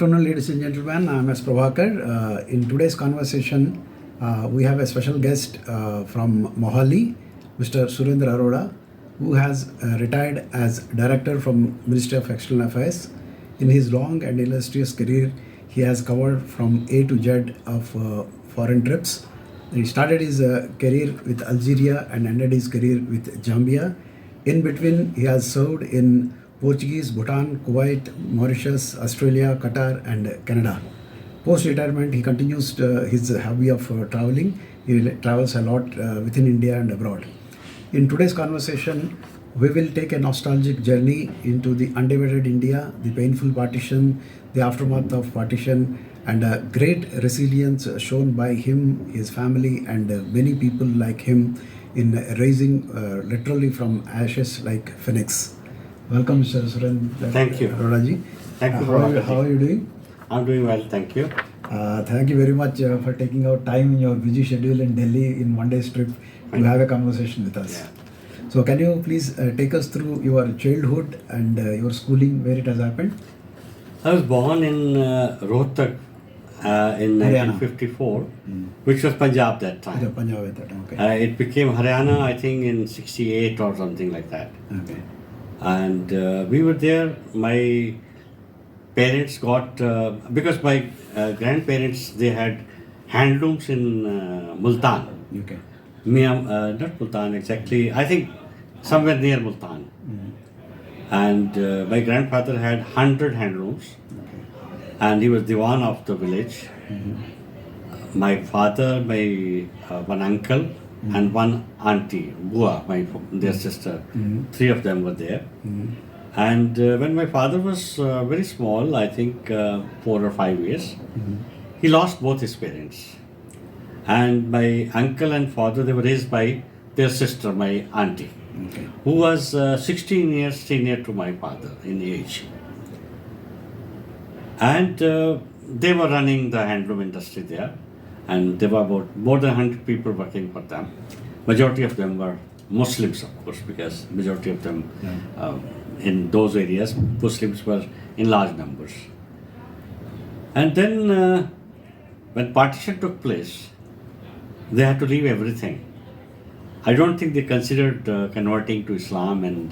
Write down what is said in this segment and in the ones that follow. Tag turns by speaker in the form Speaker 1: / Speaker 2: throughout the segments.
Speaker 1: afternoon, ladies and gentlemen. I'm S. Prabhakar. In today's conversation, we have a special guest from Mohali, Mr. Surender Arora, who has retired as Director from Ministry of External Affairs. In his long and illustrious career, he has covered from A to Z of foreign trips. He started his career with Algeria and ended his career with Zambia. In between, he has served in Portuguese, Bhutan, Kuwait, Mauritius, Australia, Qatar and Canada. Post-retirement, he continues his hobby of traveling. He travels a lot within India and abroad. In today's conversation, we will take a nostalgic journey into the undivided India, the painful partition, the aftermath of partition, and a great resilience shown by him, his family, and many people like him in raising literally from ashes like phoenix. Welcome, Mr. Surender.
Speaker 2: Thank you.
Speaker 1: Aroraji.
Speaker 2: Thank you.
Speaker 1: How are you doing?
Speaker 2: I'm doing well, thank you.
Speaker 1: Thank you very much for taking out time in your busy schedule in Delhi in one day's trip to have a conversation with us.
Speaker 2: Yeah.
Speaker 1: So can you please take us through your childhood and your schooling, where it has happened?
Speaker 2: I was born in Rohtak in 1954, which was Punjab that time.
Speaker 1: Punjab at that time, okay.
Speaker 2: It became Haryana, I think, in 68 or something like that.
Speaker 1: Okay.
Speaker 2: And we were there. My parents got, because my grandparents, they had handlooms in Multan.
Speaker 1: Okay.
Speaker 2: Not Multan exactly, I think somewhere near Multan. And my grandfather had 100 handlooms.
Speaker 1: Okay.
Speaker 2: And he was Diwan of the village. My father, my one uncle, and one auntie, Bua, their sister. Three of them were there. And when my father was very small, I think 4 or 5 years, he lost both his parents. And my uncle and father, they were raised by their sister, my auntie, who was 16 years senior to my father in age. And they were running the handloom industry there. And there were about more than 100 people working for them. Majority of them were Muslims, of course, because majority of them in those areas, Muslims were in large numbers. And then when partition took place, they had to leave everything. I don't think they considered converting to Islam and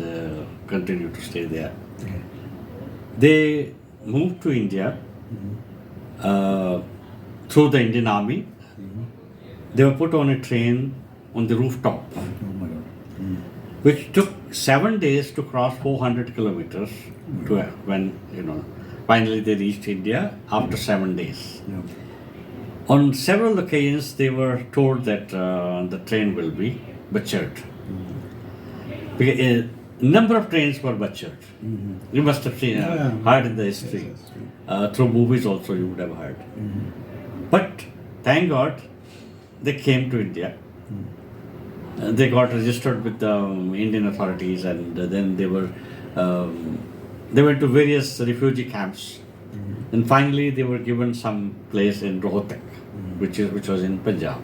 Speaker 2: continue to stay there.
Speaker 1: Okay.
Speaker 2: They moved to India through the Indian Army. They were put on a train on the rooftop,
Speaker 1: Oh my God.
Speaker 2: which took 7 days to cross 400 kilometers to when, finally they reached India after 7 days.
Speaker 1: Yeah.
Speaker 2: On several occasions, they were told that the train will be butchered. Because a number of trains were butchered. You must have seen, heard in the history.
Speaker 1: Yes.
Speaker 2: Through movies also you would have heard. But thank God, they came to India. They got registered with the Indian authorities, and then they went to various refugee camps. And finally, they were given some place in Rohtak, which was in Punjab.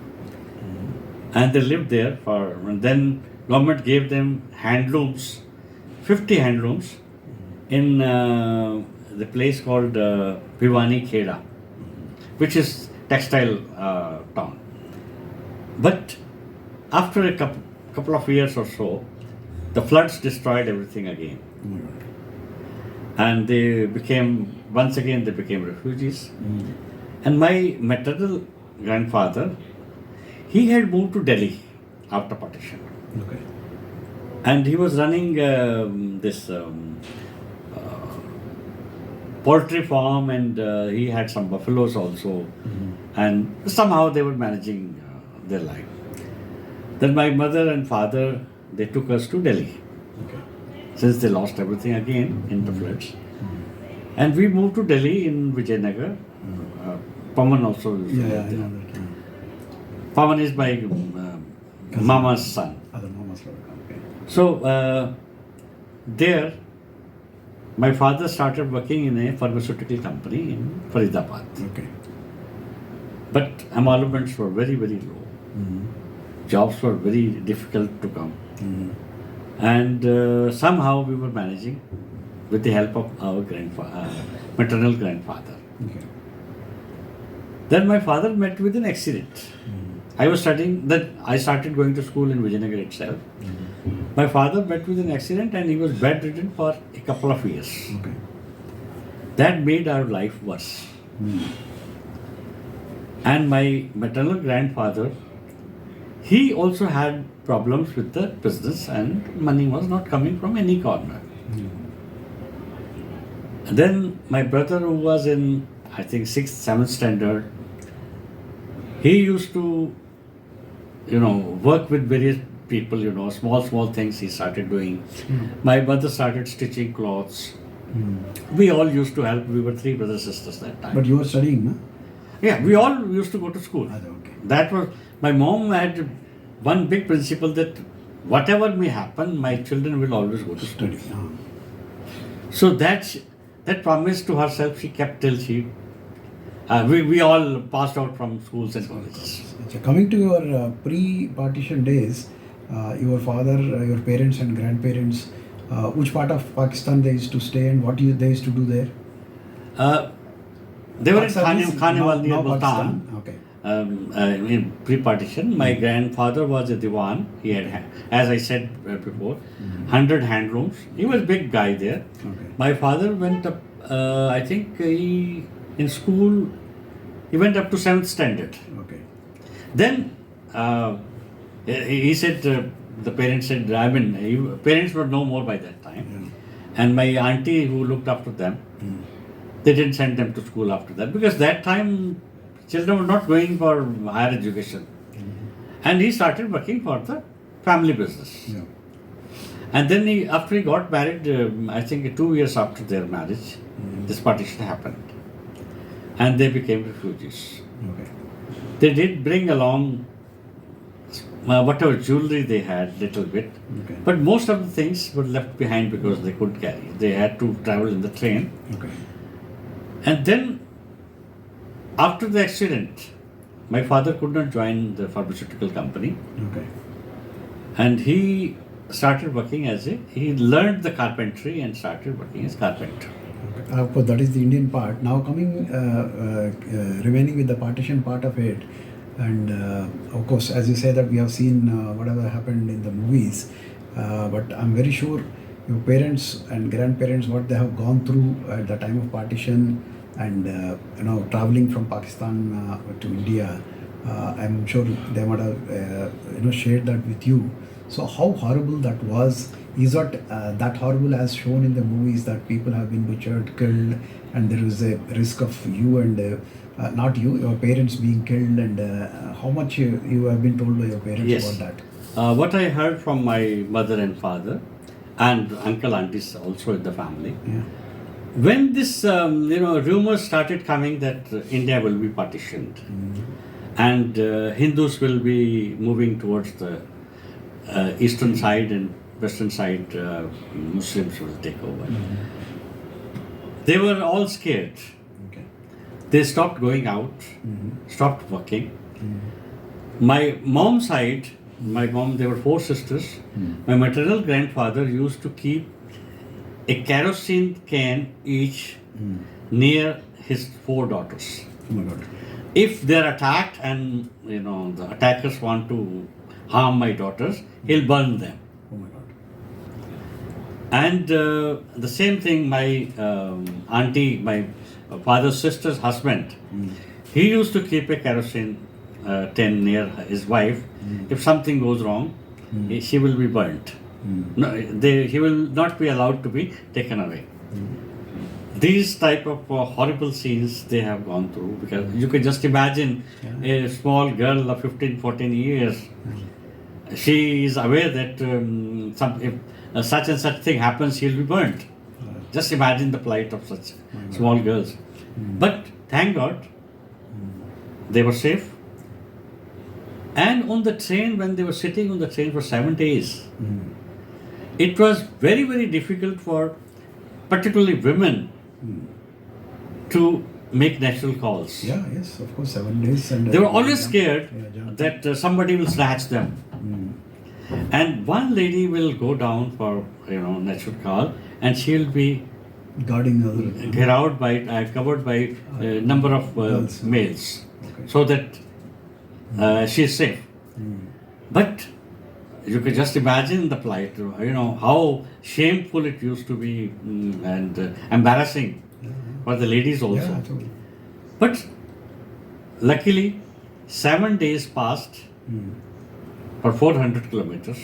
Speaker 2: And they lived there and then government gave them handlooms, 50 handlooms in the place called Bhiwani Kheda, which is textile town. But after a couple of years or so, the floods destroyed everything again. And they became refugees. And my maternal grandfather, he had moved to Delhi after partition.
Speaker 1: Okay.
Speaker 2: And he was running this poultry farm, and he had some buffaloes also. And somehow they were managing their life. Then my mother and father, they took us to Delhi.
Speaker 1: Okay.
Speaker 2: Since they lost everything again in the floods. And we moved to Delhi in Vijayanagar. Pawan also is
Speaker 1: Yeah, I
Speaker 2: there.
Speaker 1: know that.
Speaker 2: Pawan is my mama's son.
Speaker 1: Other mama's son. Okay.
Speaker 2: So there, my father started working in a pharmaceutical company in Faridabad.
Speaker 1: Okay.
Speaker 2: But emoluments were very, very low. Jobs were very difficult to come. And somehow we were managing with the help of our maternal grandfather.
Speaker 1: Okay.
Speaker 2: Then my father met with an accident. I was studying, that I started going to school in Vijayanagar itself. My father met with an accident and he was bedridden for a couple of years.
Speaker 1: Okay.
Speaker 2: That made our life worse. And my maternal grandfather, he also had problems with the business and money was not coming from any corner. And then my brother, who was in, I think, 6th, 7th standard, he used to, work with various people, small things he started doing. My mother started stitching clothes. We all used to help. We were 3 brothers sisters that time.
Speaker 1: But you were studying, no?
Speaker 2: Yeah, we all used to go to school.
Speaker 1: Okay.
Speaker 2: That was, my mom had one big principle that whatever may happen, my children will always go to school.
Speaker 1: Study.
Speaker 2: So that promise to herself she kept till we all passed out from schools and colleges.
Speaker 1: So coming to your pre-partition days, your father, your parents and grandparents, which part of Pakistan they used to stay and what they used to do there?
Speaker 2: They were in
Speaker 1: Pakistan is
Speaker 2: Khanewal near
Speaker 1: now
Speaker 2: Multan.
Speaker 1: Pakistan. Okay.
Speaker 2: In pre-partition, my grandfather was a diwan. He had, as I said before, 100 handlooms. He was a big guy there.
Speaker 1: Okay.
Speaker 2: My father went up, I think in school, he went up to 7th standard.
Speaker 1: Okay.
Speaker 2: Then he said, the parents said, parents were no more by that time.
Speaker 1: Yeah.
Speaker 2: And my auntie who looked after them, they didn't send them to school after that because that time children were not going for higher education. And he started working for the family business.
Speaker 1: Yeah.
Speaker 2: And then after he got married, I think 2 years after their marriage, this partition happened. And they became refugees.
Speaker 1: Okay.
Speaker 2: They did bring along whatever jewelry they had, little bit.
Speaker 1: Okay.
Speaker 2: But most of the things were left behind because they couldn't carry. They had to travel in the train.
Speaker 1: Okay.
Speaker 2: And then, after the accident, my father could not join the pharmaceutical company.
Speaker 1: Okay.
Speaker 2: And he started working he learned the carpentry and started working as carpenter.
Speaker 1: Of course, that is the Indian part. Now coming, remaining with the partition part of it, and of course, as you say that we have seen whatever happened in the movies, but I'm very sure your parents and grandparents, what they have gone through at the time of partition, and traveling from Pakistan to India, I'm sure they might have shared that with you. So how horrible that was? Is not that horrible as shown in the movies that people have been butchered, killed, and there is a risk of you and not you, your parents being killed, and how much you have been told by your parents about that?
Speaker 2: What I heard from my mother and father, and uncle, aunties also in the family,
Speaker 1: Yeah.
Speaker 2: when this rumors started coming that India will be partitioned and Hindus will be moving towards the eastern side and western side, Muslims will take over. They were all scared.
Speaker 1: Okay.
Speaker 2: They stopped going out, stopped working. My mom's side, there were 4 sisters. My maternal grandfather used to keep a kerosene can each near his 4 daughters.
Speaker 1: Oh my God.
Speaker 2: If they're attacked and the attackers want to harm my daughters, he'll burn them.
Speaker 1: Oh my God.
Speaker 2: And the same thing, my auntie, my father's sister's husband, he used to keep a kerosene tin near his wife. If something goes wrong, she will be burnt. No, he will not be allowed to be taken away. These type of horrible scenes they have gone through, because you can just imagine a small girl of 15, 14 years. She is aware that if such and such thing happens, she'll be burnt. Just imagine the plight of such small girls. But thank God, they were safe. And on the train, when they were sitting on the train for 7 days, it was very, very difficult for particularly women to make natural calls.
Speaker 1: Yeah, yes, of course, 7 days. And
Speaker 2: They were always scared
Speaker 1: jump.
Speaker 2: that somebody will snatch them. And one lady will go down for natural call, and she'll be
Speaker 1: Guarding other.
Speaker 2: Covered by number of
Speaker 1: Girls.
Speaker 2: males,
Speaker 1: Okay.
Speaker 2: so that she's safe. But you can just imagine the plight. How shameful it used to be, and embarrassing for the ladies also.
Speaker 1: Yeah, totally.
Speaker 2: But luckily, 7 days passed for 400 kilometers.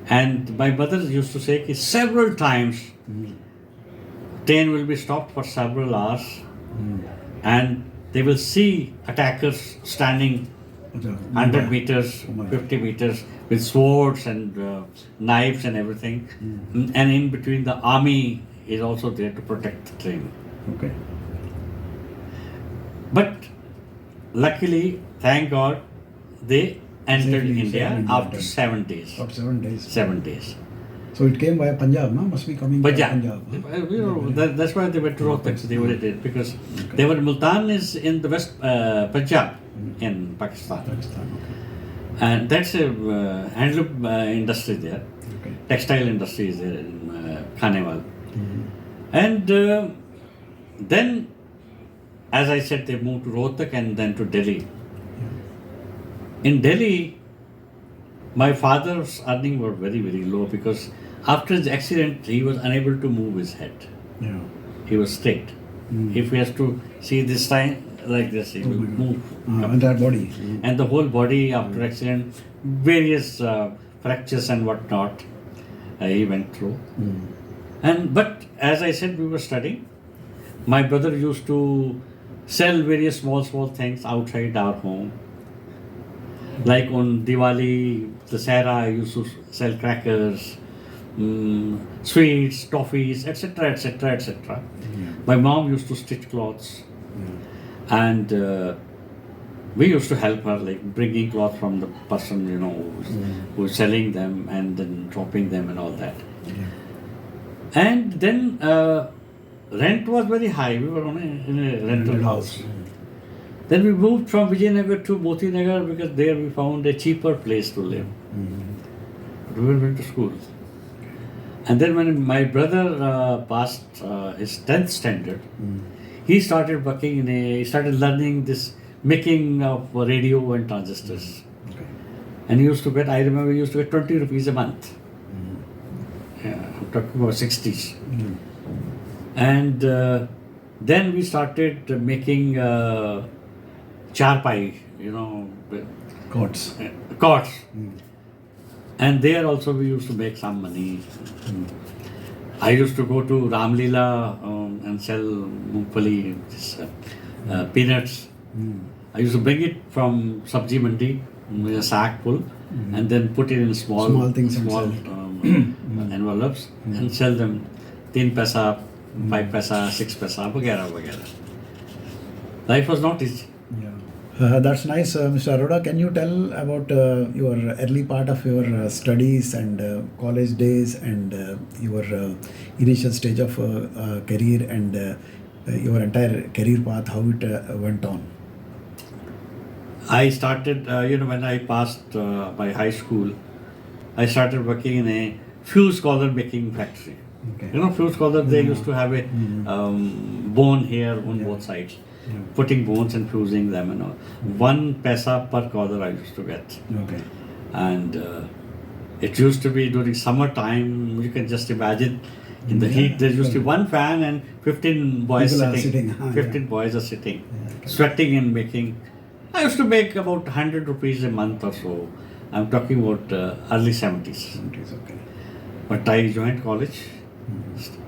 Speaker 2: And my mother used to say that several times train will be stopped for several hours, and they will see attackers standing 100 meters,
Speaker 1: Oh my.
Speaker 2: 50 meters with swords and knives and everything. And in between, the army is also there to protect the train.
Speaker 1: Okay.
Speaker 2: But luckily, thank God, they entered
Speaker 1: Safely
Speaker 2: India
Speaker 1: entered
Speaker 2: after
Speaker 1: India.
Speaker 2: 7 days.
Speaker 1: About 7 days.
Speaker 2: 7 days.
Speaker 1: So it came via Punjab, no? Must be coming via
Speaker 2: Punjab.
Speaker 1: Punjab. Huh?
Speaker 2: That's why they went to Rohtak. They were it because they were Multan is in the west Punjab in Pakistan,
Speaker 1: Pakistan.
Speaker 2: and that's a handloom industry there.
Speaker 1: Okay.
Speaker 2: Textile industry is there in Khanewal, and then, as I said, they moved to Rohtak and then to Delhi. In Delhi, my father's earnings were very, very low because after his accident, he was unable to move his head.
Speaker 1: Yeah.
Speaker 2: He was straight. If he has to see this time like this, he will move.
Speaker 1: Entire body.
Speaker 2: And the whole body after accident, various fractures and whatnot, he went through. But as I said, we were studying. My brother used to sell various small things outside our home. Like on Diwali, Dussehra, I used to sell crackers, sweets, toffees, etc., etc., etc. My mom used to stitch clothes, and we used to help her, like bringing cloth from the person who's selling them and then dropping them and all that. And then rent was very high. We were in a rental house. Then we moved from Vijayanagar to Moti Nagar because there we found a cheaper place to live. We went to school. And then when my brother passed his 10th standard, he started working he started learning this making of radio and transistors.
Speaker 1: Okay.
Speaker 2: And he used to get, I remember he used to get 20 rupees a month. Yeah, I'm talking about 60s. And then we started making charpai,
Speaker 1: Courts.
Speaker 2: cots. And there also we used to make some money. I used to go to Ramlila and sell mungfali, peanuts. I used to bring it from Sabji Mandi with a sack full and then put it in
Speaker 1: Small things and sell it.
Speaker 2: envelopes and sell them 3 paisa, 5 paisa, 6 paisa, वगैरह. Life was not easy.
Speaker 1: That's nice, Mr. Arora. Can you tell about your early part of your studies and college days and your initial stage of career and your entire career path, how it went on?
Speaker 2: I started, when I passed my high school, I started working in a fuse collar making factory.
Speaker 1: Okay.
Speaker 2: Fuse collar, they used to have a bone here on both sides. Putting bones and fusing them and all. 1 paisa per collar I used to get.
Speaker 1: Okay.
Speaker 2: And it used to be during summer time, you can just imagine in the heat, there used to be 1 fan and 15 boys
Speaker 1: People are
Speaker 2: sitting.
Speaker 1: sitting.
Speaker 2: 15 boys are sitting,
Speaker 1: Okay.
Speaker 2: sweating and making. I used to make about 100 rupees a month or so. I'm talking about early 70s.
Speaker 1: Okay.
Speaker 2: But I joined college,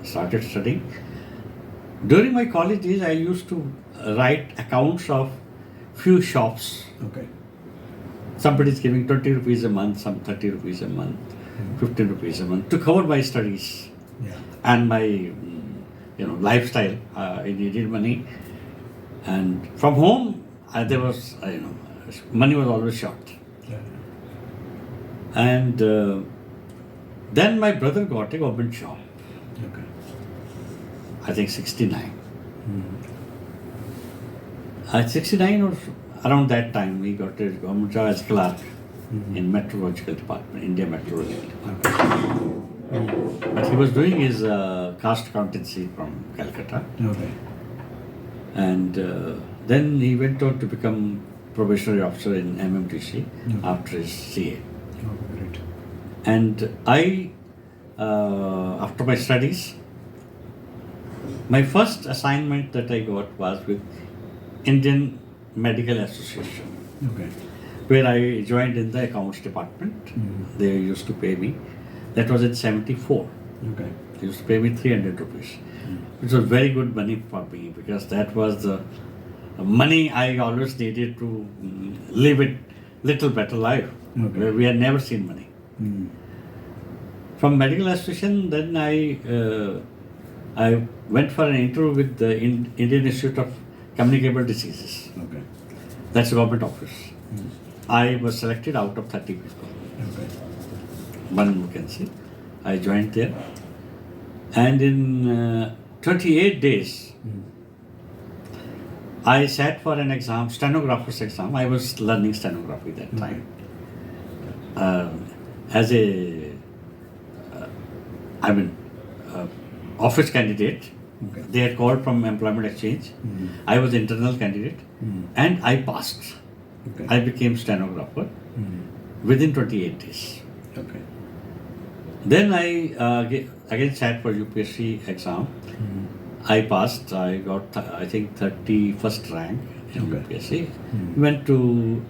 Speaker 2: started studying. During my college days, I used to write accounts of few shops.
Speaker 1: Okay.
Speaker 2: Somebody is giving 20 rupees a month, some 30 rupees a month, 15 rupees a month to cover my studies and my lifestyle. I needed money, and from home there was money was always short. And then my brother got a government job.
Speaker 1: Okay.
Speaker 2: I think 69. At 69 or around that time, we got a government job as clerk in meteorological department, India Meteorological Department. But he was doing his caste accountancy from Calcutta.
Speaker 1: Okay.
Speaker 2: And then he went on to become probationary officer in MMTC after his CA.
Speaker 1: Oh, great.
Speaker 2: And I, after my studies, my first assignment that I got was with Indian Medical Association,
Speaker 1: Okay.
Speaker 2: where I joined in the accounts department. They used to pay me. That was in 74.
Speaker 1: Okay.
Speaker 2: They used to pay me 300 rupees, which was very good money for me because that was the money I always needed to live a little better life,
Speaker 1: Okay.
Speaker 2: where we had never seen money. From medical association, then I went for an interview with the Indian Institute of Communicable Diseases.
Speaker 1: Okay.
Speaker 2: That's a government office. I was selected out of 30 people.
Speaker 1: Okay.
Speaker 2: One vacancy. I joined there. And in 28 days, I sat for an exam, stenographer's exam. I was learning stenography that time. As a, office candidate.
Speaker 1: Okay.
Speaker 2: They had called from employment exchange. I was internal candidate and I passed.
Speaker 1: Okay.
Speaker 2: I became stenographer within 28 days.
Speaker 1: Okay.
Speaker 2: Then I again sat for UPSC exam. I passed. I got I think 31st rank in
Speaker 1: Okay.
Speaker 2: UPSC. Went to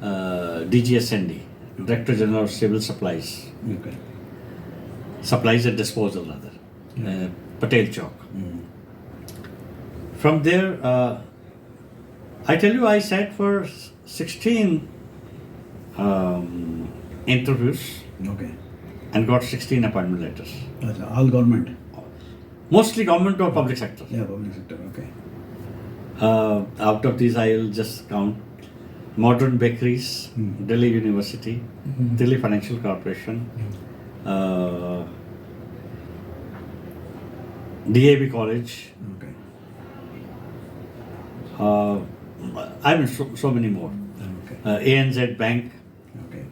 Speaker 2: DGSND, Director General of Civil Supplies,
Speaker 1: Okay.
Speaker 2: Supplies and Disposal rather, Patel Chowk. From there, I tell you, I sat for 16 interviews
Speaker 1: Okay.
Speaker 2: and got 16 appointment letters.
Speaker 1: All government.
Speaker 2: Mostly government or public sector.
Speaker 1: Yeah, public sector. Okay.
Speaker 2: Out of these, I will just count Modern Bakeries, Delhi University, Delhi Financial Corporation, DAB College.
Speaker 1: Okay.
Speaker 2: So many more.
Speaker 1: Okay.
Speaker 2: ANZ Bank,
Speaker 1: Okay.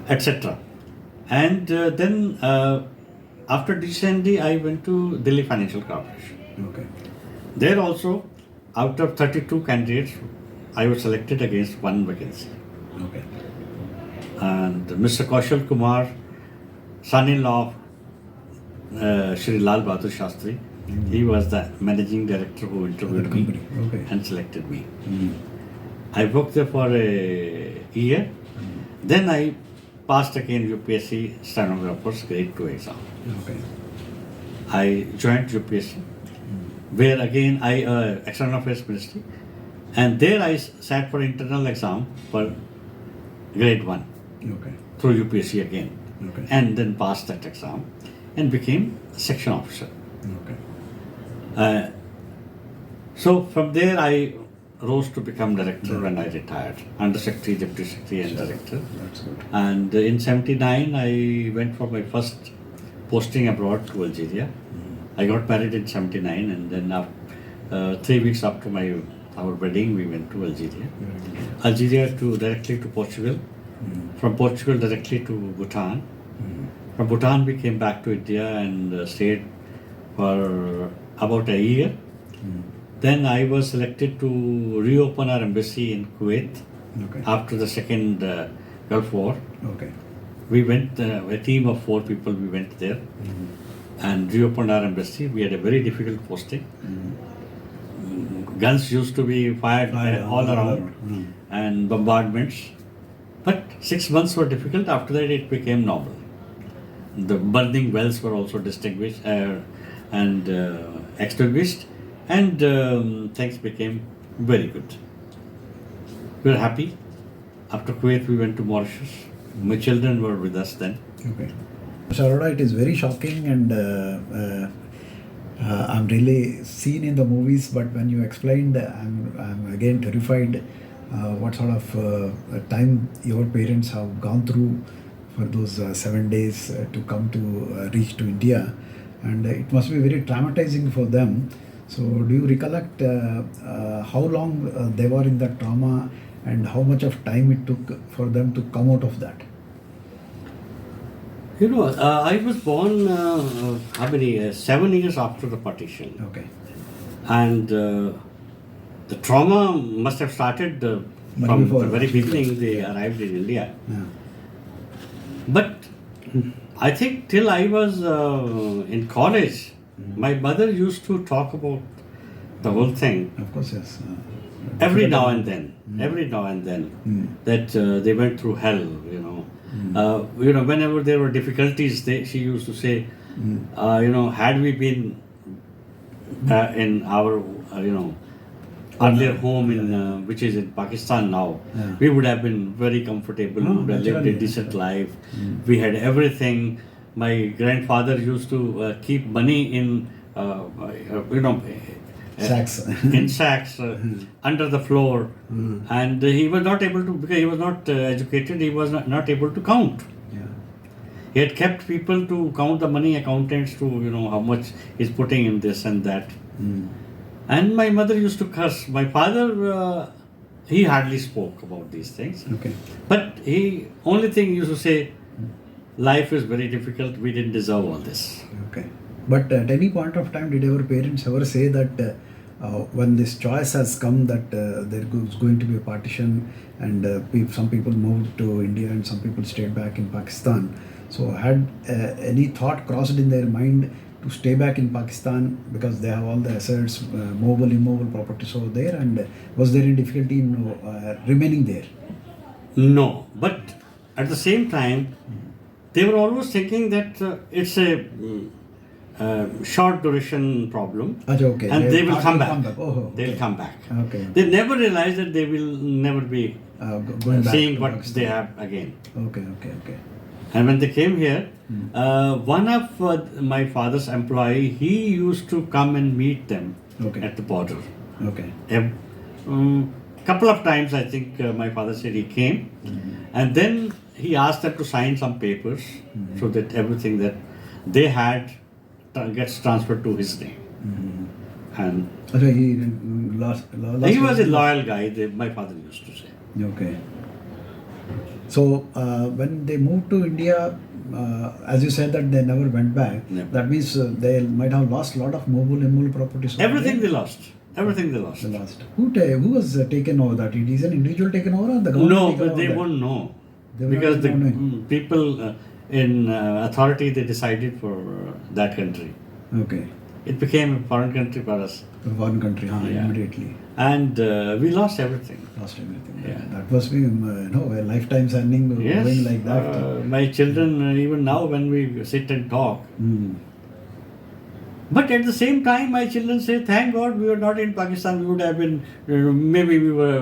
Speaker 2: etc. And then after DCND, I went to Delhi Financial Corporation.
Speaker 1: Okay.
Speaker 2: There also, out of 32 candidates, I was selected against one vacancy.
Speaker 1: Okay.
Speaker 2: And Mr. Kaushal Kumar, son-in-law of Shri Lal Bahadur Shastri, he was the managing director who interviewed me
Speaker 1: company. Okay.
Speaker 2: and selected me. I worked there for a year. Then I passed again UPSC stenographer's grade 2 exam.
Speaker 1: Okay.
Speaker 2: I joined UPSC, where again I External Affairs Ministry, and there I sat for internal exam for grade 1
Speaker 1: Okay.
Speaker 2: through UPSC again,
Speaker 1: Okay.
Speaker 2: and then passed that exam and became section officer.
Speaker 1: Okay.
Speaker 2: So from there I rose to become director when I retired, under secretary, deputy secretary, and director.
Speaker 1: That's good.
Speaker 2: And in '79 I went for my first posting abroad to Algeria. I got married in '79, and then 3 weeks after our wedding, we went to Algeria. Algeria directly to Portugal. From Portugal directly to Bhutan. From Bhutan we came back to India and stayed for about a year. Then I was selected to reopen our embassy in Kuwait
Speaker 1: Okay.
Speaker 2: after the second Gulf War.
Speaker 1: Okay.
Speaker 2: We went, a team of 4 people, we went there and reopened our embassy. We had a very difficult posting. Guns used to be fired all around and bombardments. But 6 months were difficult. After that, it became normal. The burning wells were also distinguished and extinguished, and things became very good. We were happy. After Kuwait, we went to Mauritius. My children were with us then.
Speaker 1: Okay. Mr. Arora, it is very shocking, and I'm really seen in the movies, but when you explained, I'm again terrified what sort of time your parents have gone through for those 7 days to come to reach to India, and it must be very traumatizing for them. So do you recollect how long they were in that trauma and how much of time it took for them to come out of that?
Speaker 2: I was born, how many, 7 years after the partition.
Speaker 1: Okay.
Speaker 2: And the trauma must have started
Speaker 1: But
Speaker 2: from
Speaker 1: before,
Speaker 2: the very
Speaker 1: actually.
Speaker 2: beginning they arrived in India.
Speaker 1: Yeah.
Speaker 2: But I think till I was in college, my mother used to talk about the whole thing
Speaker 1: Of course, yes.
Speaker 2: every now and then, that they went through hell. Whenever there were difficulties, she used to say, had we been in our, earlier home in which is in Pakistan now,
Speaker 1: Yeah.
Speaker 2: we would have been very comfortable, we would have lived a
Speaker 1: naturally.
Speaker 2: decent life. We had everything. My grandfather used to keep money in,
Speaker 1: Sacks.
Speaker 2: in sacks under the floor, and he was not able to, because he was not educated, he was not able to count.
Speaker 1: Yeah.
Speaker 2: He had kept people to count the money, accountants to, how much he's putting in this and that. And my mother used to curse. My father, he hardly spoke about these things.
Speaker 1: Okay.
Speaker 2: But he, only thing he used to say, life is very difficult, we didn't deserve all this.
Speaker 1: Okay. But at any point of time, did our parents ever say that when this choice has come that there is going to be a partition and some people moved to India and some people stayed back in Pakistan? So had any thought crossed in their mind to stay back in Pakistan because they have all the assets, mobile, immobile properties over there, and was there any difficulty in remaining there?
Speaker 2: No, but at the same time, they were always thinking that it's a short duration problem,
Speaker 1: Okay.
Speaker 2: and they will come back.
Speaker 1: Oh,
Speaker 2: They'll
Speaker 1: okay.
Speaker 2: come back.
Speaker 1: Okay.
Speaker 2: They never realize that they will never be
Speaker 1: Going back
Speaker 2: seeing
Speaker 1: to
Speaker 2: what
Speaker 1: Pakistan.
Speaker 2: they have again.
Speaker 1: Okay.
Speaker 2: And when they came here, one of my father's employee, he used to come and meet them
Speaker 1: Okay.
Speaker 2: at the border.
Speaker 1: Okay.
Speaker 2: A couple of times, I think my father said he came, and then he asked them to sign some papers so that everything that they had gets transferred to his name. And
Speaker 1: So he lost
Speaker 2: he was a loyal guy, my father used to say.
Speaker 1: Okay. So when they moved to India, as you said that they never went back,
Speaker 2: Never.
Speaker 1: that means they might have lost a lot of mobile, immobile properties. over
Speaker 2: Everything they
Speaker 1: there.
Speaker 2: lost. Everything they lost.
Speaker 1: They lost. Who was taken over that? It is an individual taken over or the government
Speaker 2: No,
Speaker 1: taken
Speaker 2: but
Speaker 1: over
Speaker 2: they
Speaker 1: that?
Speaker 2: won't know.
Speaker 1: They will
Speaker 2: Because
Speaker 1: not
Speaker 2: the
Speaker 1: know.
Speaker 2: people in authority, they decided for that country.
Speaker 1: Okay.
Speaker 2: It became a foreign country for us.
Speaker 1: One country,
Speaker 2: Yeah.
Speaker 1: immediately.
Speaker 2: And we lost everything.
Speaker 1: Lost everything.
Speaker 2: Yeah.
Speaker 1: That must be a lifetime sending
Speaker 2: Yes.
Speaker 1: going like that.
Speaker 2: My children, even now when we sit and talk. But at the same time, my children say, thank God we were not in Pakistan, we would have been, maybe we were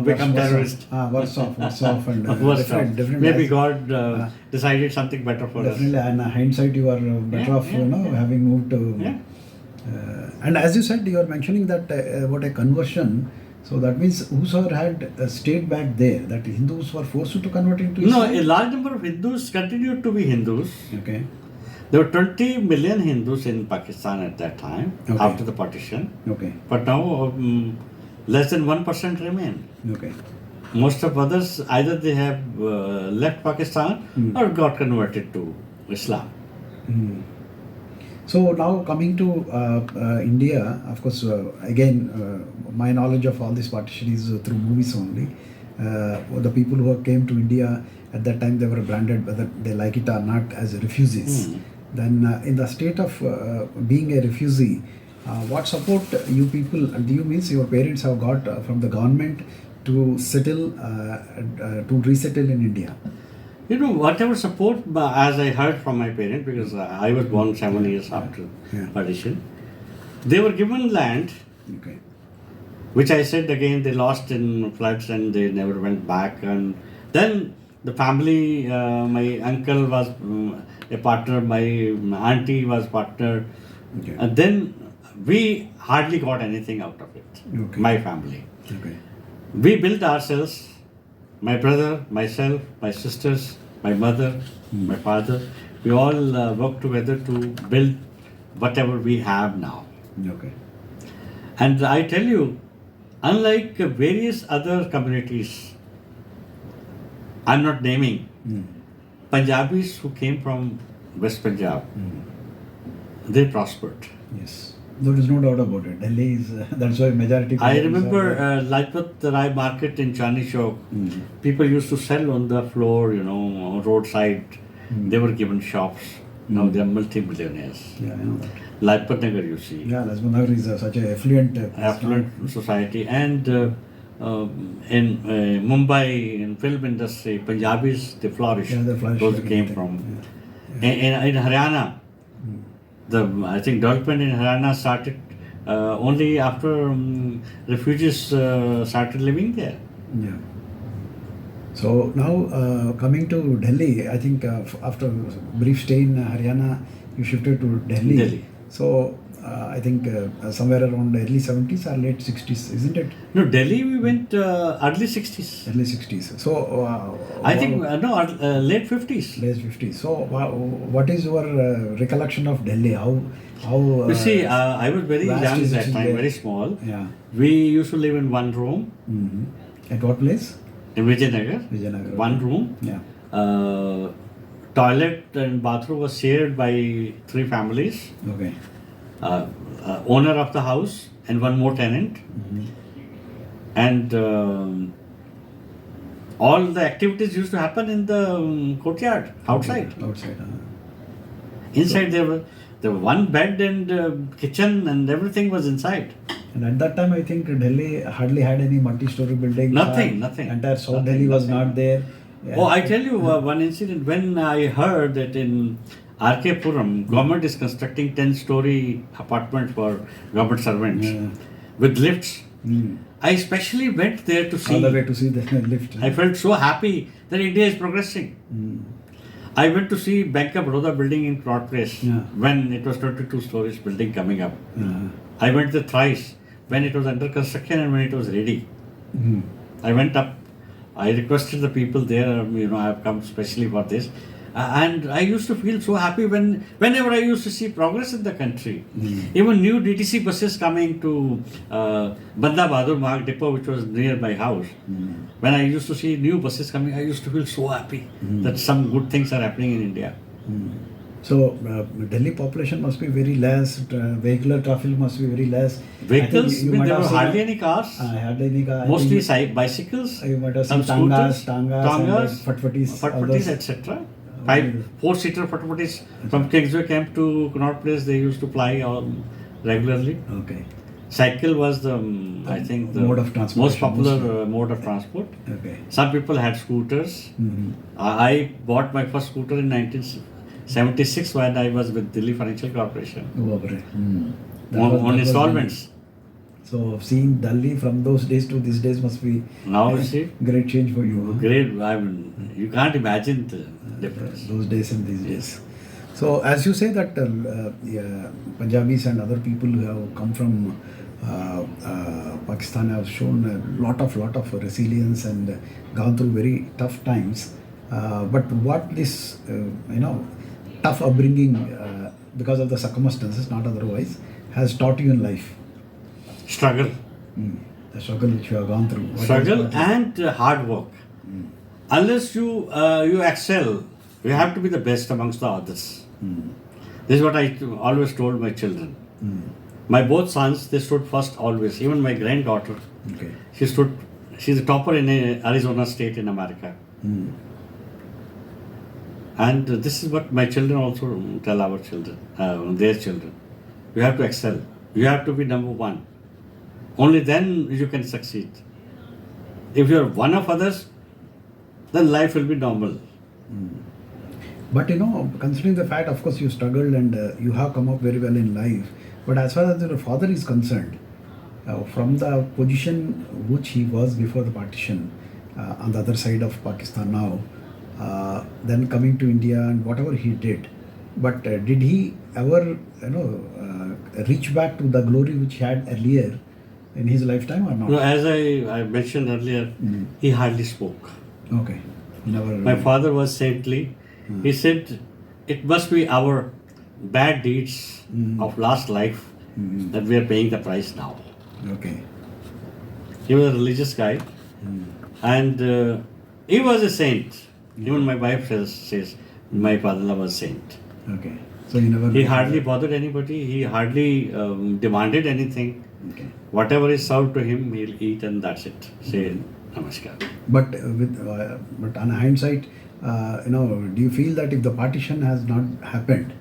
Speaker 2: become terrorists.
Speaker 1: Worse off and
Speaker 2: Worse
Speaker 1: different,
Speaker 2: off.
Speaker 1: different.
Speaker 2: Maybe
Speaker 1: as-
Speaker 2: God decided something better for
Speaker 1: Definitely,
Speaker 2: us.
Speaker 1: and hindsight, you are better
Speaker 2: Yeah,
Speaker 1: off,
Speaker 2: yeah.
Speaker 1: having moved to.
Speaker 2: Yeah.
Speaker 1: And as you said, you are mentioning that about a conversion. So that means whosoever had stayed back there, that Hindus were forced to convert into
Speaker 2: No,
Speaker 1: Islam.
Speaker 2: a large number of Hindus continued to be Hindus.
Speaker 1: Okay.
Speaker 2: There were 20 million Hindus in Pakistan at that time,
Speaker 1: Okay.
Speaker 2: after the partition.
Speaker 1: Okay.
Speaker 2: But now less than 1% remain.
Speaker 1: Okay.
Speaker 2: Most of others, either they have left Pakistan or got converted to Islam.
Speaker 1: So now coming to India, of course, again, my knowledge of all this partition is through movies only. The people who came to India at that time, they were branded, whether they like it or not, as refugees. Then in the state of being a refugee, what support you people, do you means your parents have got from the government to settle, to resettle in India?
Speaker 2: Whatever support, as I heard from my parents, because I was born 7 years after
Speaker 1: Yeah.
Speaker 2: partition, they were given land,
Speaker 1: Okay.
Speaker 2: which I said again they lost in floods and they never went back. And then the family, my uncle was a partner, my auntie was partner,
Speaker 1: Okay.
Speaker 2: and then we hardly got anything out of it.
Speaker 1: Okay.
Speaker 2: My family.
Speaker 1: Okay.
Speaker 2: We built ourselves, my brother, myself, my sisters, my mother, my father. We all worked together to build whatever we have now.
Speaker 1: Okay.
Speaker 2: And I tell you, unlike various other communities, I'm not naming, Punjabis who came from West Punjab, they prospered.
Speaker 1: Yes. There is no doubt about it. Delhi is, that's why majority.
Speaker 2: I
Speaker 1: Punjabis are
Speaker 2: remember
Speaker 1: there.
Speaker 2: Lajpat Rai market in Chandni Chowk. People used to sell on the floor, on roadside. They were given shops. Now they are multi-millionaires.
Speaker 1: Yeah, I know that.
Speaker 2: Lajpat Nagar, you see.
Speaker 1: Yeah, Lajpat Nagar is such an affluent.
Speaker 2: Affluent society. And in Mumbai, in film industry, Punjabis, they flourished.
Speaker 1: Yeah, they flourished
Speaker 2: Those
Speaker 1: like
Speaker 2: came
Speaker 1: anything.
Speaker 2: from.
Speaker 1: Yeah.
Speaker 2: In Haryana, I think development in Haryana started only after refugees started living there.
Speaker 1: Yeah. So now coming to Delhi, I think after brief stay in Haryana, you shifted to Delhi.
Speaker 2: Delhi.
Speaker 1: So I think somewhere around early 70s or late 60s, isn't it?
Speaker 2: No, Delhi we went early 60s.
Speaker 1: Early 60s. So
Speaker 2: I think, late 50s.
Speaker 1: late 50s. So what is your recollection of Delhi? How
Speaker 2: You see, I was very
Speaker 1: vast
Speaker 2: young
Speaker 1: is
Speaker 2: that
Speaker 1: it
Speaker 2: time,
Speaker 1: there?
Speaker 2: very small.
Speaker 1: Yeah.
Speaker 2: We used to live in one room
Speaker 1: At what place?
Speaker 2: in Vijayanagar.
Speaker 1: Vijayanagar.
Speaker 2: One room.
Speaker 1: Yeah.
Speaker 2: Toilet and bathroom was shared by 3 families.
Speaker 1: Okay.
Speaker 2: Owner of the house and one more tenant. And all the activities used to happen in the courtyard, outside.
Speaker 1: Outside.
Speaker 2: Inside there were one bed and kitchen and everything was inside.
Speaker 1: And at that time, I think Delhi hardly had any multi-story buildings.
Speaker 2: Nothing.
Speaker 1: Entire South
Speaker 2: Nothing,
Speaker 1: Delhi was
Speaker 2: nothing.
Speaker 1: not there.
Speaker 2: Oh, I tell you one incident. When I heard that in R.K. Puram, government is constructing 10-story apartment for government servants with lifts. I especially went there to see.
Speaker 1: All the way to see the lift.
Speaker 2: I felt so happy that India is progressing. I went to see Bank of Baroda building in Connaught Place when it was 22 stories building coming up. I went there thrice when it was under construction and when it was ready. I went up. I requested the people there, I have come specially for this. And I used to feel so happy whenever I used to see progress in the country. Even new DTC buses coming to Banda Bahadur Marg Depot, which was near my house. When I used to see new buses coming, I used to feel so happy that some good things are happening in India.
Speaker 1: So Delhi population must be very less. Vehicular traffic must be very less.
Speaker 2: Vehicles,
Speaker 1: You might
Speaker 2: there
Speaker 1: have
Speaker 2: were
Speaker 1: seen
Speaker 2: hardly any cars.
Speaker 1: hardly any car.
Speaker 2: Mostly bicycles,
Speaker 1: You might have
Speaker 2: some
Speaker 1: seen tangas,
Speaker 2: scooters,
Speaker 1: and fatfatis, all
Speaker 2: fatfatis,
Speaker 1: those.
Speaker 2: etc. 4-seater fatfatis from Kingsway Camp to Connaught Place. They used to ply regularly.
Speaker 1: Okay.
Speaker 2: Cycle was I think the
Speaker 1: mode of transportation,
Speaker 2: most popular mode of transport.
Speaker 1: Okay.
Speaker 2: Some people had scooters. I bought my first scooter in 1976 when I was with Delhi Financial Corporation on installments.
Speaker 1: So seeing Delhi from those days to these days must be
Speaker 2: Now you see,
Speaker 1: great change for you. Huh?
Speaker 2: great. You can't imagine the difference.
Speaker 1: Those days and these days. So as you say that Punjabis and other people who have come from Pakistan have shown a lot of resilience and gone through very tough times. But what this tough upbringing because of the circumstances, not otherwise, has taught you in life?
Speaker 2: Struggle.
Speaker 1: The struggle which you have gone through. What
Speaker 2: Struggle
Speaker 1: has taught you?
Speaker 2: and hard work. Unless you excel, you have to be the best amongst the others. This is what I always told my children. My both sons, they stood first always. Even my granddaughter,
Speaker 1: Okay.
Speaker 2: she's a topper in Arizona State in America. And this is what my children also tell our children, their children. You have to excel. You have to be number one. Only then you can succeed. If you are one of others, then life will be normal.
Speaker 1: But considering the fact, of course, you struggled and you have come up very well in life. But as far as your father is concerned, from the position which he was before the partition, on the other side of Pakistan now, then coming to India and whatever he did, but did he ever, reach back to the glory which he had earlier in his lifetime or not?
Speaker 2: No, as I mentioned earlier, he hardly spoke.
Speaker 1: Okay. Never.
Speaker 2: My father was saintly. He said, it must be our bad deeds of last life that we are paying the price now.
Speaker 1: Okay.
Speaker 2: He was a religious guy and he was a saint. Even my wife says my father was saint.
Speaker 1: Okay. So you never.
Speaker 2: He hardly bothered anybody. He hardly demanded anything.
Speaker 1: Okay.
Speaker 2: Whatever is served to him, he'll eat, and that's it. Say namaskar.
Speaker 1: But on hindsight, do you feel that if the partition has not happened,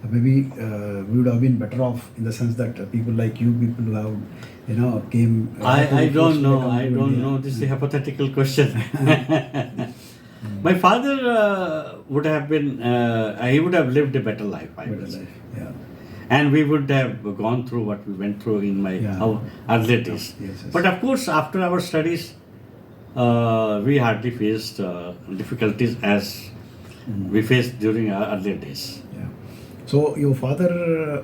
Speaker 1: maybe we would have been better off in the sense that people like you, people who have, came.
Speaker 2: I don't know. I
Speaker 1: to
Speaker 2: don't
Speaker 1: India.
Speaker 2: know. This is a hypothetical question. My father would have been. He would have lived a better life. I
Speaker 1: Better
Speaker 2: would say.
Speaker 1: life, yeah.
Speaker 2: And we would have gone through what we went through in our early days.
Speaker 1: Yes.
Speaker 2: But of course, after our studies, we hardly faced difficulties as we faced during our earlier days.
Speaker 1: Yeah. So your father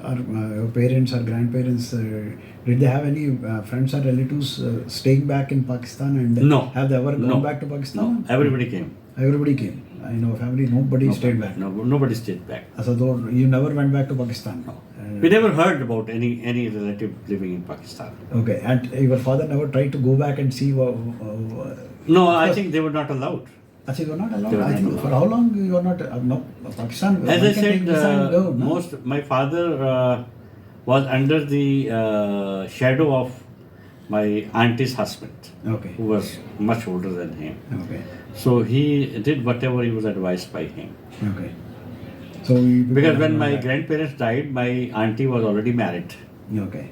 Speaker 1: or your parents or grandparents, did they have any friends or relatives staying back in Pakistan, and
Speaker 2: No.
Speaker 1: have they ever gone
Speaker 2: No.
Speaker 1: back to Pakistan?
Speaker 2: No, everybody came.
Speaker 1: Everybody came. In your family, nobody stayed back.
Speaker 2: No, nobody stayed back.
Speaker 1: So though you never went back to Pakistan.
Speaker 2: No. We never heard about any relative living in Pakistan.
Speaker 1: Okay, and your father never tried to go back and see.
Speaker 2: No, I think they were not allowed.
Speaker 1: Actually, you were not allowed.
Speaker 2: They were
Speaker 1: I
Speaker 2: not
Speaker 1: think
Speaker 2: allowed.
Speaker 1: for how long you were not? No, Pakistan.
Speaker 2: As
Speaker 1: one
Speaker 2: I
Speaker 1: can
Speaker 2: said,
Speaker 1: take visa and go, no?
Speaker 2: my father was under the shadow of my auntie's husband,
Speaker 1: Okay.
Speaker 2: who was much older than him.
Speaker 1: Okay.
Speaker 2: So he did whatever he was advised by him.
Speaker 1: Okay. So you people
Speaker 2: Because
Speaker 1: have
Speaker 2: when
Speaker 1: gone
Speaker 2: my
Speaker 1: back.
Speaker 2: grandparents died, my auntie was already married.
Speaker 1: Okay.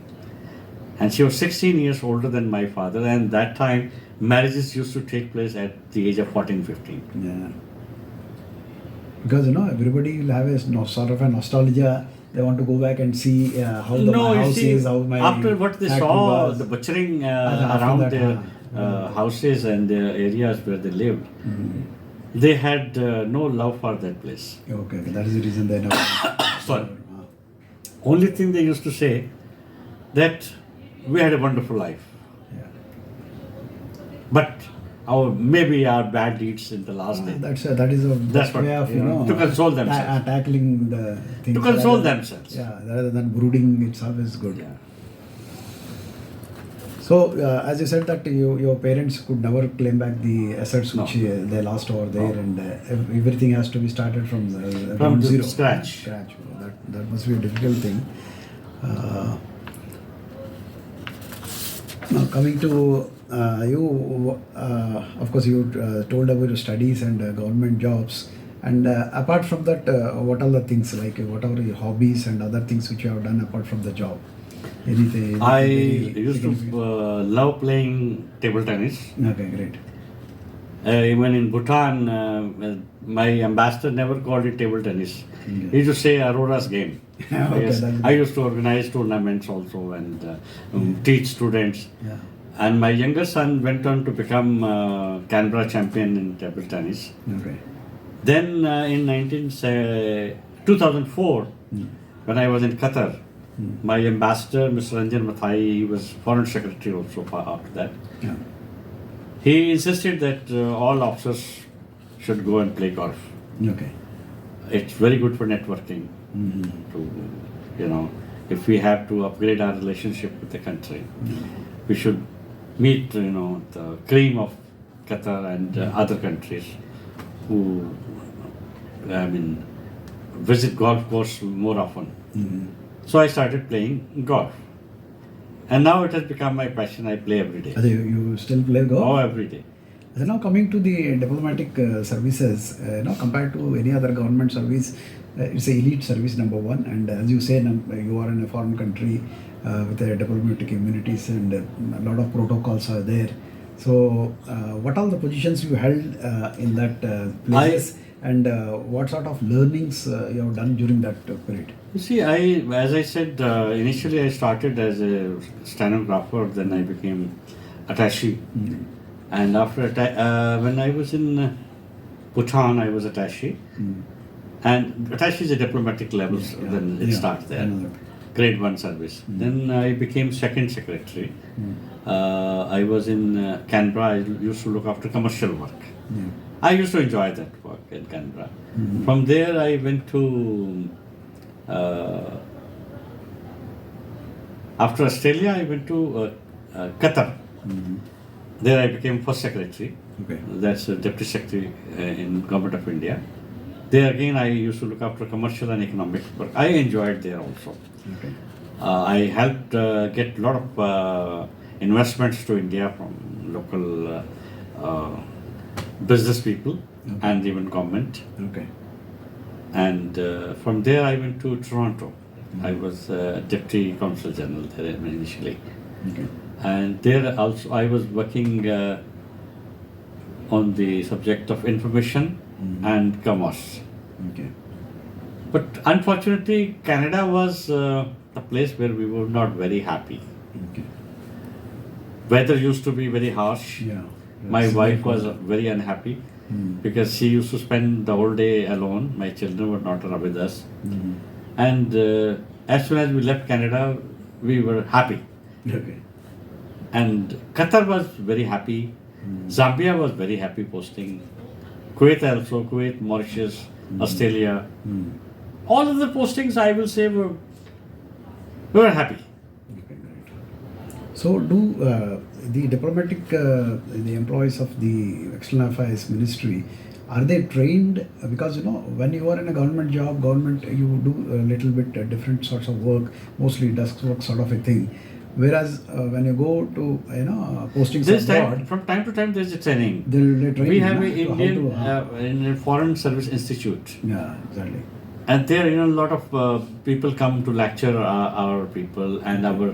Speaker 2: And she was 16 years older than my father. And that time, marriages used to take place at the age of 14, 15.
Speaker 1: Yeah. Because everybody will have sort of a nostalgia. They want to go back and see how my
Speaker 2: You
Speaker 1: house
Speaker 2: see,
Speaker 1: is, how my
Speaker 2: after what they
Speaker 1: factory
Speaker 2: saw,
Speaker 1: was.
Speaker 2: the butchering
Speaker 1: After
Speaker 2: around
Speaker 1: that,
Speaker 2: their houses and the areas where they lived, they had no love for that place.
Speaker 1: Okay, that is the reason they never.
Speaker 2: Sorry. Only thing they used to say that we had a wonderful life,
Speaker 1: Yeah.
Speaker 2: but maybe our bad deeds in the last day.
Speaker 1: That is a best
Speaker 2: what,
Speaker 1: way of
Speaker 2: to console themselves.
Speaker 1: tackling the things.
Speaker 2: To console
Speaker 1: rather than-
Speaker 2: themselves.
Speaker 1: Yeah, rather than brooding itself is good.
Speaker 2: Yeah.
Speaker 1: So, as you said that your parents could never claim back the assets
Speaker 2: No.
Speaker 1: which they lost over there,
Speaker 2: No.
Speaker 1: and everything has to be started from
Speaker 2: From
Speaker 1: ground
Speaker 2: the
Speaker 1: zero.
Speaker 2: scratch.
Speaker 1: That must be a difficult thing. Now coming to you, of course, you told about your studies and government jobs. And apart from that, what are the things like? What are your hobbies and other things which you have done apart from the job? Anything?
Speaker 2: I
Speaker 1: very
Speaker 2: used to
Speaker 1: significant?
Speaker 2: love playing table tennis.
Speaker 1: Okay, great.
Speaker 2: Even in Bhutan, my ambassador never called it table tennis. He used to say Arora's game.
Speaker 1: Okay,
Speaker 2: Yes,
Speaker 1: that's
Speaker 2: I used to organize tournaments also and teach students.
Speaker 1: Yeah.
Speaker 2: And my younger son went on to become Canberra champion in table tennis.
Speaker 1: Okay.
Speaker 2: Then in 2004, when I was in Qatar, my ambassador, Mr. Ranjan Mathai, he was foreign secretary also after that.
Speaker 1: Yeah.
Speaker 2: He insisted that all officers should go and play golf.
Speaker 1: Okay.
Speaker 2: It's very good for networking. To, if we have to upgrade our relationship with the country, we should meet, the cream of Qatar and other countries who, visit golf course more often. So I started playing golf. And now it has become my passion. I play every day.
Speaker 1: You still play golf?
Speaker 2: Oh, every day.
Speaker 1: So now coming to the diplomatic services, compared to any other government service, it's a elite service, number one. And as you say, you are in a foreign country with a diplomatic immunities, and a lot of protocols are there. So, what are the positions you held in that places, and what sort of learnings you have done during that period?
Speaker 2: You see, as I said, initially I started as a stenographer, then I became attaché. And after when I was in Bhutan, I was attaché. And attaché is a diplomatic level, so then it starts there. Grade 1 service. Then I became second secretary. I was in Canberra. I used to look after commercial work. I used to enjoy that work in Canberra. From there, I went to after Australia, I went to Qatar. There I became first secretary.
Speaker 1: Okay.
Speaker 2: That's a deputy secretary in Government of India. There again, I used to look after commercial and economic work. I enjoyed there also.
Speaker 1: Okay.
Speaker 2: I helped get a lot of investments to India from local business people and even government.
Speaker 1: Okay.
Speaker 2: And from there, I went to Toronto. I was Deputy Consul General there initially.
Speaker 1: Okay.
Speaker 2: And there also, I was working on the subject of information and commerce.
Speaker 1: Okay.
Speaker 2: But unfortunately, Canada was the place where we were not very happy.
Speaker 1: Okay.
Speaker 2: Weather used to be very harsh.
Speaker 1: Yeah.
Speaker 2: My
Speaker 1: That's
Speaker 2: wife
Speaker 1: very
Speaker 2: was
Speaker 1: cool.
Speaker 2: very unhappy because she used to spend the whole day alone. My children were not around with us. And as soon as we left Canada, we were happy.
Speaker 1: Okay.
Speaker 2: And Qatar was very happy. Zambia was very happy posting. Kuwait also, Kuwait, Mauritius, Australia. All of the postings, I will say, we were happy.
Speaker 1: Okay, great. So, do the diplomatic, the employees of the External Affairs Ministry, are they trained? Because when you are in a government job, you do a little bit different sorts of work, mostly desk work sort of a thing. Whereas when you go to postings abroad,
Speaker 2: From time to time, there is a training.
Speaker 1: they train
Speaker 2: We
Speaker 1: you,
Speaker 2: have
Speaker 1: na,
Speaker 2: an
Speaker 1: to how
Speaker 2: Indian
Speaker 1: to,
Speaker 2: Indian Foreign Service Institute.
Speaker 1: yeah, exactly.
Speaker 2: And there, a lot of people come to lecture our people, and our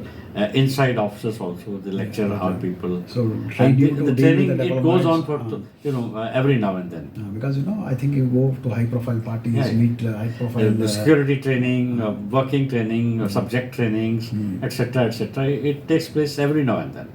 Speaker 2: inside officers also, they lecture our people.
Speaker 1: So train
Speaker 2: And
Speaker 1: you to
Speaker 2: the
Speaker 1: deal
Speaker 2: training,
Speaker 1: with the
Speaker 2: it goes on
Speaker 1: diplomats,
Speaker 2: for, every now and then.
Speaker 1: because I think you go to high profile parties,
Speaker 2: Yeah.
Speaker 1: meet high profile
Speaker 2: The security training, working training, subject trainings, etc., etc. It takes place every now and then.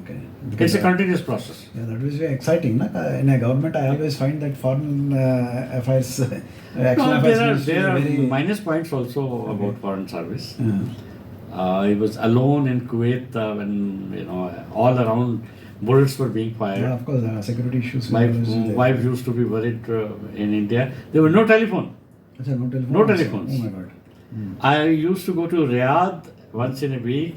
Speaker 1: Okay.
Speaker 2: It's
Speaker 1: Because,
Speaker 2: a continuous process.
Speaker 1: yeah, that is very exciting. Na? In a government, I always find that foreign affairs, external
Speaker 2: No,
Speaker 1: affairs
Speaker 2: there
Speaker 1: ministry
Speaker 2: are
Speaker 1: is very.
Speaker 2: minus points also about foreign service.
Speaker 1: Uh,
Speaker 2: I was alone in Kuwait when all around bullets were being fired.
Speaker 1: yeah, of course, security issues.
Speaker 2: My
Speaker 1: will always be there.
Speaker 2: wife used to be worried in India. There was no telephone.
Speaker 1: Achha, no telephone.
Speaker 2: No
Speaker 1: also.
Speaker 2: telephones.
Speaker 1: Oh my God.
Speaker 2: I used to go to Riyadh once in a week,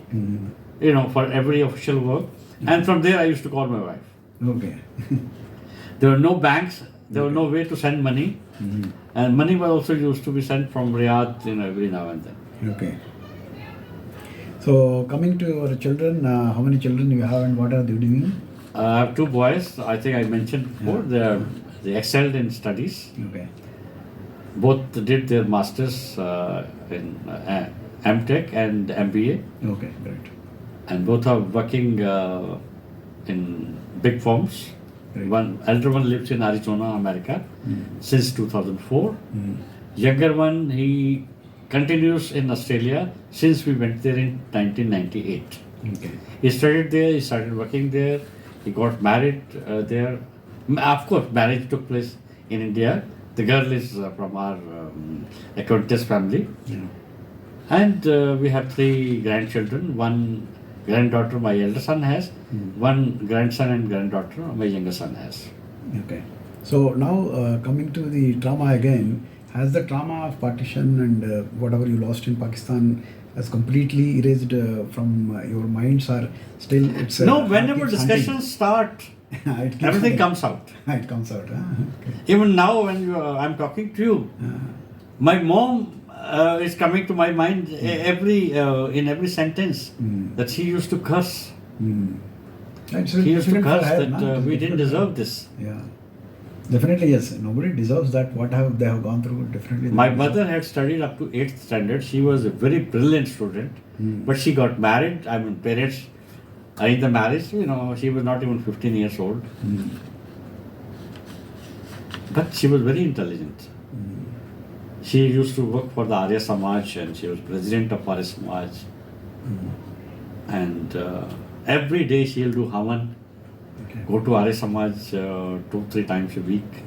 Speaker 2: for every official work. And from there, I used to call my wife.
Speaker 1: Okay.
Speaker 2: There were no banks. There was no way to send money. And money was also used to be sent from Riyadh, every now and then.
Speaker 1: Okay. So coming to your children, how many children you have and what are they doing?
Speaker 2: I have two boys. I think I mentioned before. They excelled in studies.
Speaker 1: Okay.
Speaker 2: Both did their masters in MTech and MBA,
Speaker 1: Okay, great.
Speaker 2: and both are working in big firms.
Speaker 1: Great.
Speaker 2: Elder one lives in Arizona, America, since 2004. Younger one, he continues in Australia since we went there in 1998.
Speaker 1: Okay.
Speaker 2: He studied there. He started working there. He got married there. Of course, marriage took place in India. The girl is from our acquaintance family.
Speaker 1: Yeah.
Speaker 2: And we have 3 grandchildren. One granddaughter my elder son has, one grandson and granddaughter my younger son has.
Speaker 1: Okay. So now coming to the trauma again, has the trauma of partition and whatever you lost in Pakistan has completely erased from your minds, or still it's
Speaker 2: No,
Speaker 1: heart
Speaker 2: whenever
Speaker 1: keeps
Speaker 2: discussions start,
Speaker 1: hunting. It keeps
Speaker 2: everything
Speaker 1: hunting.
Speaker 2: comes out.
Speaker 1: It comes out. Okay.
Speaker 2: Even now when I'm talking to you, my mom is coming to my mind in every sentence that she used to curse.
Speaker 1: It's
Speaker 2: She used to
Speaker 1: difficult for
Speaker 2: curse
Speaker 1: her,
Speaker 2: that
Speaker 1: na? It's
Speaker 2: we didn't
Speaker 1: difficult for her.
Speaker 2: deserve this.
Speaker 1: Yeah. Definitely, yes. Nobody deserves that. What have they have gone through? Definitely. they
Speaker 2: My
Speaker 1: deserve.
Speaker 2: mother had studied up to 8th standard. She was a very brilliant student, but she got married. I mean, parents, in the marriage, she was not even 15 years old. But she was very intelligent. She used to work for the Arya Samaj, and she was president of Arya Samaj. And every day she'll do Havan,
Speaker 1: Okay.
Speaker 2: go to Arya Samaj 2-3 times a week.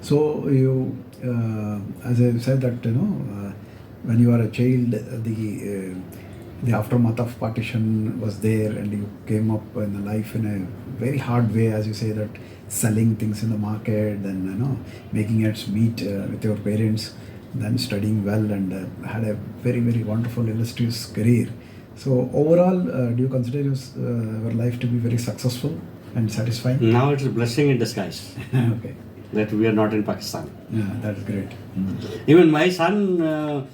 Speaker 1: So you, as I said that when you are a child, the aftermath of partition was there, and you came up in the life in a very hard way, as you say, that selling things in the market, then making ends meet with your parents, then studying well, and had a very, very wonderful, illustrious career. So overall, do you consider your life to be very successful? and satisfying?
Speaker 2: Now it's a blessing in disguise
Speaker 1: Okay.
Speaker 2: that we are not in Pakistan.
Speaker 1: Yeah, that's great.
Speaker 2: Even my son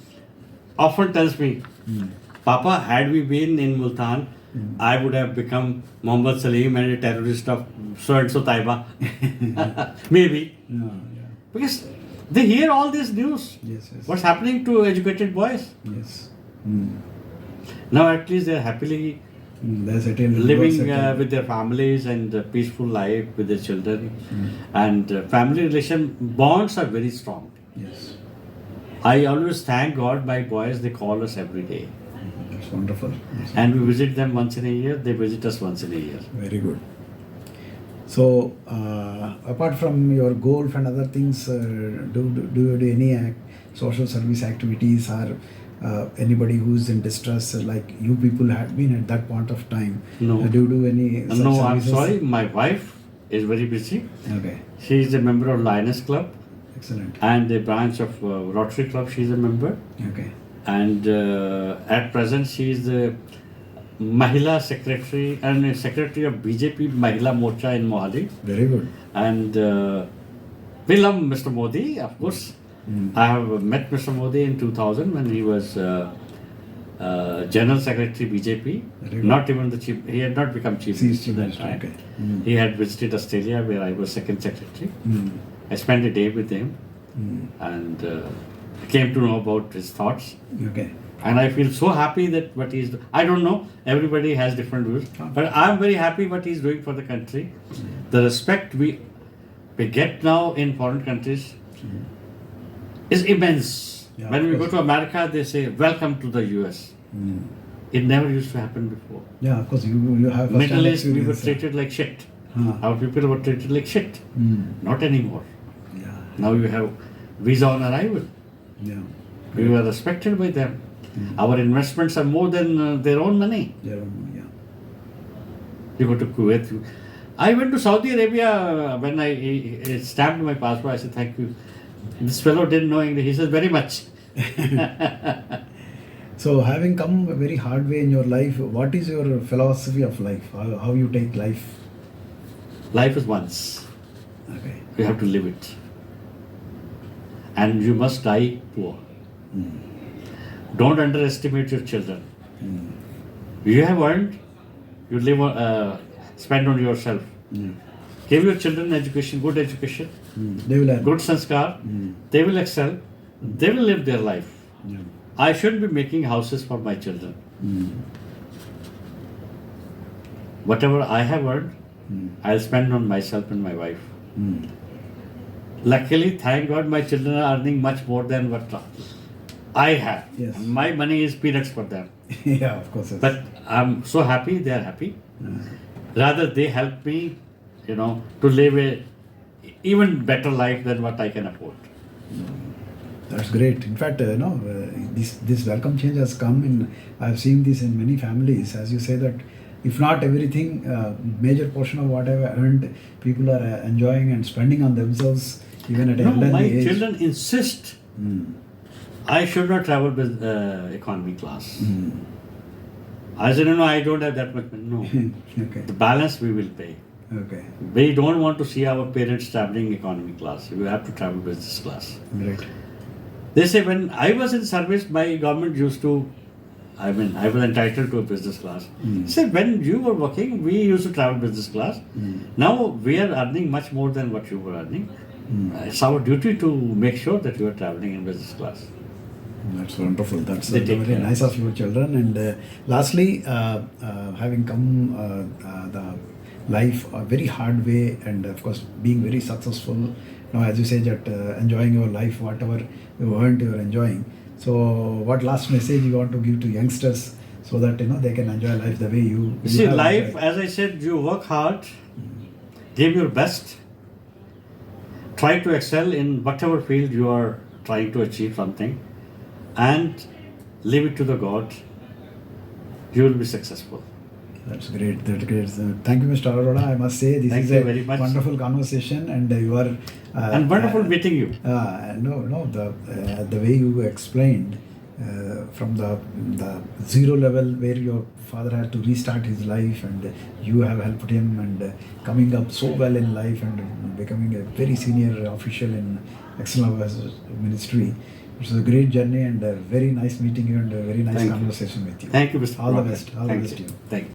Speaker 2: often tells me, Papa, had we been in Multan, I would have become Muhammad Salim and a terrorist of so and so Taiba. Maybe.
Speaker 1: No, yeah.
Speaker 2: Because they hear all this news.
Speaker 1: Yes, yes.
Speaker 2: What's happening to educated boys?
Speaker 1: Yes.
Speaker 2: Now at least they're happily
Speaker 1: They're settled.
Speaker 2: living
Speaker 1: settled.
Speaker 2: with their families and a peaceful life with their children. And family relation bonds are very strong.
Speaker 1: Yes.
Speaker 2: I always thank God my boys, they call us every day.
Speaker 1: That's wonderful. Yes.
Speaker 2: And we visit them once in a year, they visit us once in a year.
Speaker 1: Very good. So, apart from your golf and other things, do you do any social service activities, or anybody who's in distress, like you people had been at that point of time?
Speaker 2: No.
Speaker 1: Do you do any such
Speaker 2: No, I'm
Speaker 1: services?
Speaker 2: sorry, my wife is very busy.
Speaker 1: Okay,
Speaker 2: She is a member of Lioness Club
Speaker 1: excellent.
Speaker 2: and a branch of Rotary Club, she is a member.
Speaker 1: Okay,
Speaker 2: And at present, she is the Mahila Secretary and Secretary of BJP Mahila Morcha in Mohali.
Speaker 1: very good.
Speaker 2: And we love Mr. Modi, of course. I have met Mr. Modi in 2000 when he was General Secretary BJP.
Speaker 1: Very good.
Speaker 2: Not even the chief, he had not become chief
Speaker 1: Chief
Speaker 2: minister at that
Speaker 1: Minister,
Speaker 2: time.
Speaker 1: okay.
Speaker 2: He had visited Australia where I was second secretary. I spent a day with him and came to know about his thoughts.
Speaker 1: Okay,
Speaker 2: And I feel so happy that what he's I don't know, everybody has different views, but I'm very happy what he's doing for the country. The respect we get now in foreign countries is immense.
Speaker 1: Yeah,
Speaker 2: When
Speaker 1: of
Speaker 2: we go
Speaker 1: course.
Speaker 2: to America, they say, welcome to the US. It never used to happen before.
Speaker 1: yeah, of course you have first-hand
Speaker 2: Middle East, we were
Speaker 1: experience,
Speaker 2: treated like shit.
Speaker 1: Huh.
Speaker 2: Our people were treated like shit. Not anymore.
Speaker 1: Yeah,
Speaker 2: Now you have visa on arrival.
Speaker 1: yeah,
Speaker 2: We were respected by them. Our investments are more than their own money.
Speaker 1: yeah, yeah.
Speaker 2: You go to Kuwait. I went to Saudi Arabia when I stamped my passport. I said, thank you. This fellow didn't know English. He says, very much.
Speaker 1: So, having come a very hard way in your life, what is your philosophy of life? How you take life?
Speaker 2: Life is once.
Speaker 1: Okay.
Speaker 2: You have to live it. And you must die poor. Don't underestimate your children. You have earned, you live, spend on yourself. Give your children education, good education,
Speaker 1: They will learn.
Speaker 2: good sanskar. They will excel. They will live their life.
Speaker 1: Yeah.
Speaker 2: I shouldn't be making houses for my children. Whatever I have earned, I'll spend on myself and my wife. Luckily, thank God, my children are earning much more than what I have.
Speaker 1: Yes.
Speaker 2: My money is peanuts for them.
Speaker 1: Yeah, of course. Yes.
Speaker 2: But I'm so happy, they are happy. Rather, they help me, to live a even better life than what I can afford.
Speaker 1: That's great. In fact, this welcome change has come in. I've seen this in many families. As you say that, if not everything, major portion of what I've earned, people are enjoying and spending on themselves even at an elderly
Speaker 2: My
Speaker 1: age.
Speaker 2: children insist I should not travel with economy class. I said, no, I don't have that much money. No.
Speaker 1: Okay.
Speaker 2: The balance we will pay.
Speaker 1: Okay.
Speaker 2: We don't want to see our parents traveling economy class. We have to travel business class.
Speaker 1: Great.
Speaker 2: They say when I was in service, my government used to, I was entitled to a business class. They said when you were working, we used to travel business class. Now we are earning much more than what you were earning. It's our duty to make sure that you are traveling in business class.
Speaker 1: That's wonderful. That's
Speaker 2: They take
Speaker 1: very
Speaker 2: care.
Speaker 1: nice of your children. And lastly, having come the life a very hard way, and of course being very successful. Now, as you say that enjoying your life, whatever you earned, you are enjoying. So, what last message you want to give to youngsters so that they can enjoy life the way you
Speaker 2: See,
Speaker 1: have
Speaker 2: life,
Speaker 1: enjoyed?
Speaker 2: as I said, you work hard, give your best, try to excel in whatever field you are trying to achieve something, and leave it to the God. You will be successful.
Speaker 1: That's great. That's great. Thank you, Mr. Arora. I must say this
Speaker 2: Thank
Speaker 1: is
Speaker 2: you
Speaker 1: a
Speaker 2: very much.
Speaker 1: wonderful conversation, and you are
Speaker 2: And wonderful meeting you.
Speaker 1: the way you explained from the zero level where your father had to restart his life, and you have helped him, and coming up so well in life and becoming a very senior official in External Affairs Ministry. It was a great journey and very nice meeting you and a very nice
Speaker 2: Thank you.
Speaker 1: conversation with you.
Speaker 2: Thank you, Mr.
Speaker 1: All the
Speaker 2: Prabhakar.
Speaker 1: best. All the
Speaker 2: Thank
Speaker 1: best to
Speaker 2: you.
Speaker 1: you.
Speaker 2: Thank you.